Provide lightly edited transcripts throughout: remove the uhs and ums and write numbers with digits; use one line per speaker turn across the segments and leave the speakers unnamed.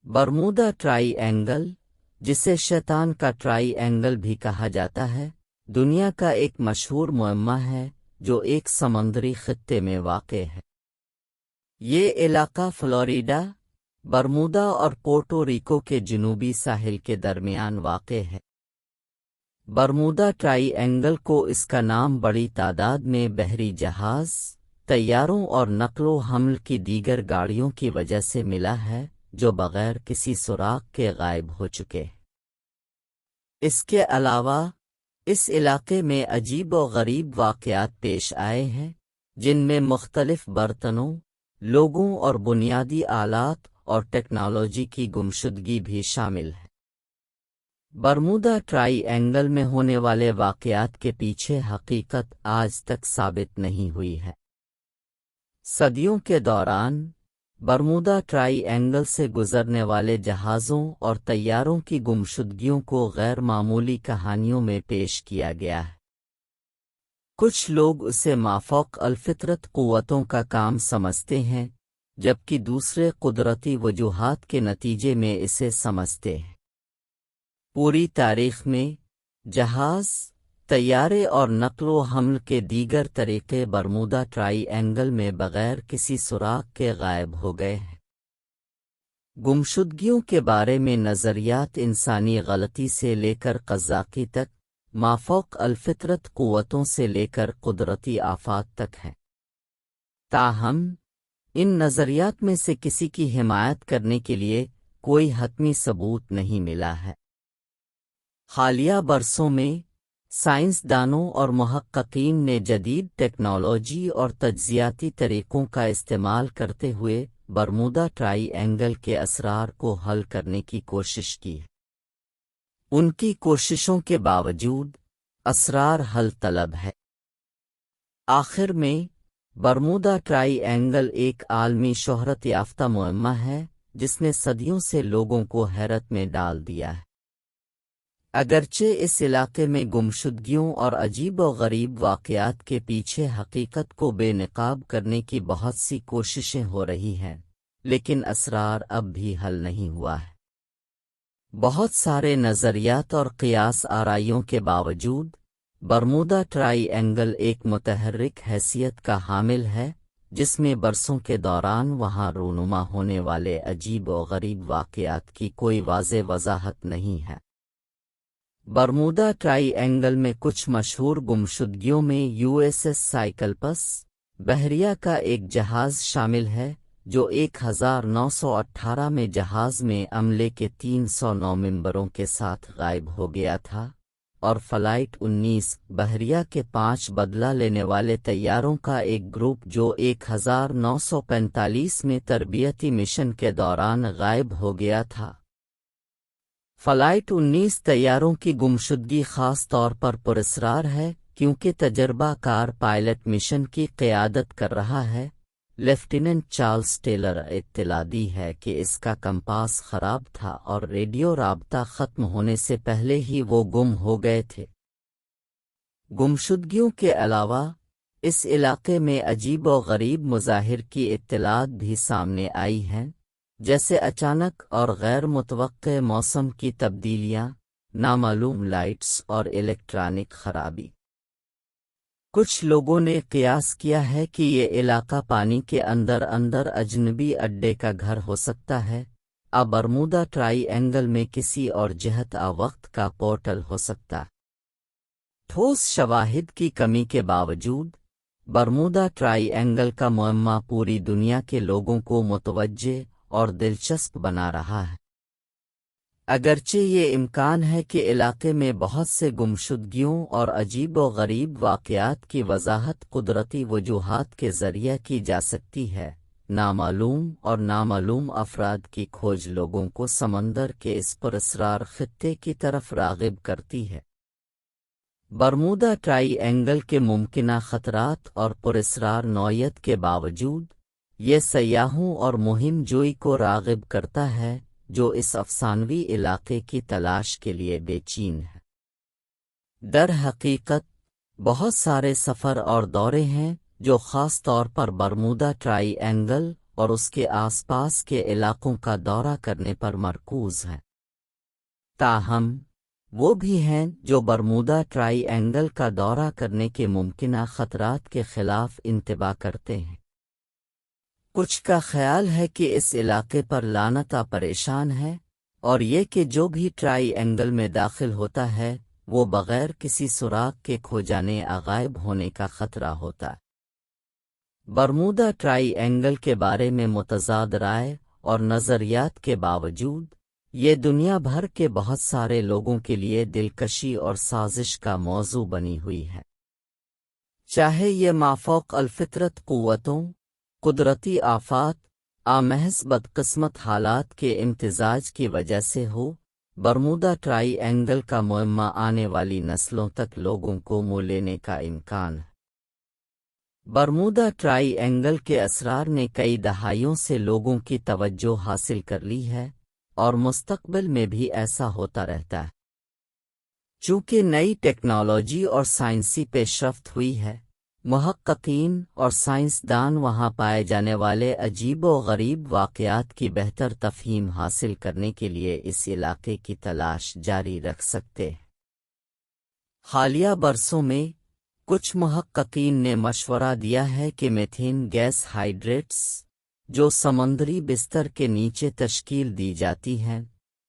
Bermuda try angle, جسے شیطان کا ٹرائی اینگل بھی کہا جاتا ہے، دنیا کا ایک مشہور معمہ ہے جو ایک سمندری خطے میں واقع ہے۔ یہ علاقہ فلوریڈا، برمودا اور پورٹو ریکو کے جنوبی ساحل کے درمیان واقع ہے۔ برمودا ٹرائی اینگل کو اس کا نام بڑی تعداد میں بحری جہاز، طیاروں اور نقل و حمل کی دیگر گاڑیوں کی وجہ سے ملا ہے جو بغیر کسی سراغ کے غائب ہو چکے ہیں۔ اس کے علاوہ اس علاقے میں عجیب و غریب واقعات پیش آئے ہیں، جن میں مختلف برتنوں، لوگوں اور بنیادی آلات اور ٹیکنالوجی کی گمشدگی بھی شامل ہے۔ برمودا ٹرائی اینگل میں ہونے والے واقعات کے پیچھے حقیقت آج تک ثابت نہیں ہوئی ہے۔ صدیوں کے دوران برمودا ٹرائی اینگل سے گزرنے والے جہازوں اور طیاروں کی گمشدگیوں کو غیر معمولی کہانیوں میں پیش کیا گیا ہے۔ کچھ لوگ اسے مافوق الفطرت قوتوں کا کام سمجھتے ہیں، جبکہ دوسرے قدرتی وجوہات کے نتیجے میں اسے سمجھتے ہیں۔ پوری تاریخ میں جہاز، طیارے اور نقل و حمل کے دیگر طریقے برمودا ٹرائی اینگل میں بغیر کسی سراغ کے غائب ہو گئے ہیں۔ گمشدگیوں کے بارے میں نظریات انسانی غلطی سے لے کر قذاقی تک، مافوق الفطرت قوتوں سے لے کر قدرتی آفات تک ہیں۔ تاہم ان نظریات میں سے کسی کی حمایت کرنے کے لیے کوئی حتمی ثبوت نہیں ملا ہے۔ حالیہ برسوں میں سائنسدانوں اور محققین نے جدید ٹیکنالوجی اور تجزیاتی طریقوں کا استعمال کرتے ہوئے برمودا ٹرائی اینگل کے اسرار کو حل کرنے کی کوشش کی۔ ان کی کوششوں کے باوجود اسرار حل طلب ہے۔ آخر میں برمودا ٹرائی اینگل ایک عالمی شہرت یافتہ معمہ ہے جس نے صدیوں سے لوگوں کو حیرت میں ڈال دیا ہے۔ اگرچہ اس علاقے میں گمشدگیوں اور عجیب و غریب واقعات کے پیچھے حقیقت کو بے نقاب کرنے کی بہت سی کوششیں ہو رہی ہیں، لیکن اسرار اب بھی حل نہیں ہوا ہے۔ بہت سارے نظریات اور قیاس آرائیوں کے باوجود برمودا ٹرائی اینگل ایک متحرک حیثیت کا حامل ہے، جس میں برسوں کے دوران وہاں رونما ہونے والے عجیب و غریب واقعات کی کوئی واضح وضاحت نہیں ہے۔ برمودا ٹرائی اینگل میں کچھ مشہور گمشدگیوں میں USS سائیکلپس بحریہ کا ایک جہاز شامل ہے جو 1918 میں جہاز میں عملے کے 309 ممبروں کے ساتھ غائب ہو گیا تھا، اور فلائٹ 19 بحریہ کے 5 بدلہ لینے والے طیاروں کا ایک گروپ جو 1945 میں تربیتی مشن کے دوران غائب ہو گیا تھا۔ فلائٹ 19 طیاروں کی گمشدگی خاص طور پر پراسرار ہے کیونکہ تجربہ کار پائلٹ مشن کی قیادت کر رہا ہے۔ لیفٹیننٹ چارلس ٹیلر اطلاع دی ہے کہ اس کا کمپاس خراب تھا اور ریڈیو رابطہ ختم ہونے سے پہلے ہی وہ گم ہو گئے تھے۔ گمشدگیوں کے علاوہ اس علاقے میں عجیب و غریب مظاہر کی اطلاعات بھی سامنے آئی ہیں، جیسے اچانک اور غیر متوقع موسم کی تبدیلیاں، نامعلوم لائٹس اور الیکٹرانک خرابی۔ کچھ لوگوں نے قیاس کیا ہے کہ یہ علاقہ پانی کے اندر اجنبی اڈے کا گھر ہو سکتا ہے، برمودا ٹرائی اینگل میں کسی اور جہت وقت کا پورٹل ہو سکتا۔ ٹھوس شواہد کی کمی کے باوجود برمودا ٹرائی اینگل کا معمہ پوری دنیا کے لوگوں کو متوجہ اور دلچسپ بنا رہا ہے۔ اگرچہ یہ امکان ہے کہ علاقے میں بہت سے گمشدگیوں اور عجیب و غریب واقعات کی وضاحت قدرتی وجوہات کے ذریعے کی جا سکتی ہے، نامعلوم اور نامعلوم افراد کی کھوج لوگوں کو سمندر کے اس پراسرار خطے کی طرف راغب کرتی ہے۔ برمودا ٹرائی اینگل کے ممکنہ خطرات اور پراسرار نوعیت کے باوجود یہ سیاحوں اور مہم جوئی کو راغب کرتا ہے جو اس افسانوی علاقے کی تلاش کے لیے بے چین ہے۔ در حقیقت بہت سارے سفر اور دورے ہیں جو خاص طور پر برمودا ٹرائی اینگل اور اس کے آس پاس کے علاقوں کا دورہ کرنے پر مرکوز ہیں۔ تاہم وہ بھی ہیں جو برمودا ٹرائی اینگل کا دورہ کرنے کے ممکنہ خطرات کے خلاف انتباہ کرتے ہیں۔ کچھ کا خیال ہے کہ اس علاقے پر لعنتہ پریشان ہے، اور یہ کہ جو بھی ٹرائی اینگل میں داخل ہوتا ہے وہ بغیر کسی سراغ کے کھو جانے یا غائب ہونے کا خطرہ ہوتا ہے۔ برمودا ٹرائی اینگل کے بارے میں متضاد رائے اور نظریات کے باوجود یہ دنیا بھر کے بہت سارے لوگوں کے لیے دلکشی اور سازش کا موضوع بنی ہوئی ہے، چاہے یہ مافوق الفطرت قوتوں، قدرتی آفات، محض بدقسمت حالات کے امتزاج کی وجہ سے ہو۔ برمودا ٹرائی اینگل کا معمہ آنے والی نسلوں تک لوگوں کو منہ لینے کا امکان ہے۔ برمودا ٹرائی اینگل کے اسرار نے کئی دہائیوں سے لوگوں کی توجہ حاصل کر لی ہے، اور مستقبل میں بھی ایسا ہوتا رہتا ہے۔ چونکہ نئی ٹیکنالوجی اور سائنسی پیش رفت ہوئی ہے، محققین اور سائنسدان وہاں پائے جانے والے عجیب و غریب واقعات کی بہتر تفہیم حاصل کرنے کے لیے اس علاقے کی تلاش جاری رکھ سکتے ہیں۔ حالیہ برسوں میں کچھ محققین نے مشورہ دیا ہے کہ میتھین گیس ہائیڈریٹس، جو سمندری بستر کے نیچے تشکیل دی جاتی ہیں،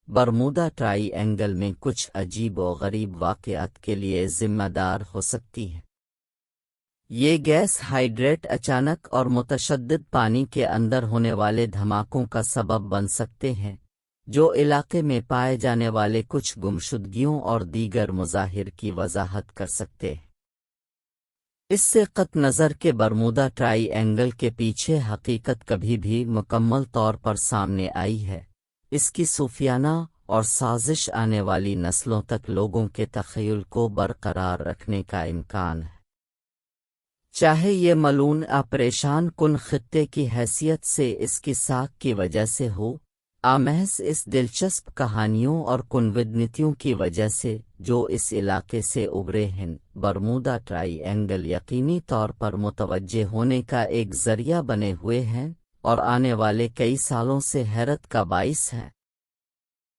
برمودا ٹرائی اینگل میں کچھ عجیب و غریب واقعات کے لیے ذمہ دار ہو سکتی ہیں۔ یہ گیس ہائیڈریٹ اچانک اور متشدد پانی کے اندر ہونے والے دھماکوں کا سبب بن سکتے ہیں، جو علاقے میں پائے جانے والے کچھ گمشدگیوں اور دیگر مظاہر کی وضاحت کر سکتے ہیں۔ اس سے قطع نظر کہ برمودا ٹرائی اینگل کے پیچھے حقیقت کبھی بھی مکمل طور پر سامنے آئی ہے، اس کی صوفیانہ اور سازش آنے والی نسلوں تک لوگوں کے تخیل کو برقرار رکھنے کا امکان ہے۔ چاہے یہ ملون پریشان کن خطے کی حیثیت سے اس کی ساکھ کی وجہ سے ہو، محض اس دلچسپ کہانیوں اور کنودنتیوں کی وجہ سے جو اس علاقے سے ابھرے ہیں، برمودا ٹرائی اینگل یقینی طور پر متوجہ ہونے کا ایک ذریعہ بنے ہوئے ہیں اور آنے والے کئی سالوں سے حیرت کا باعث ہیں۔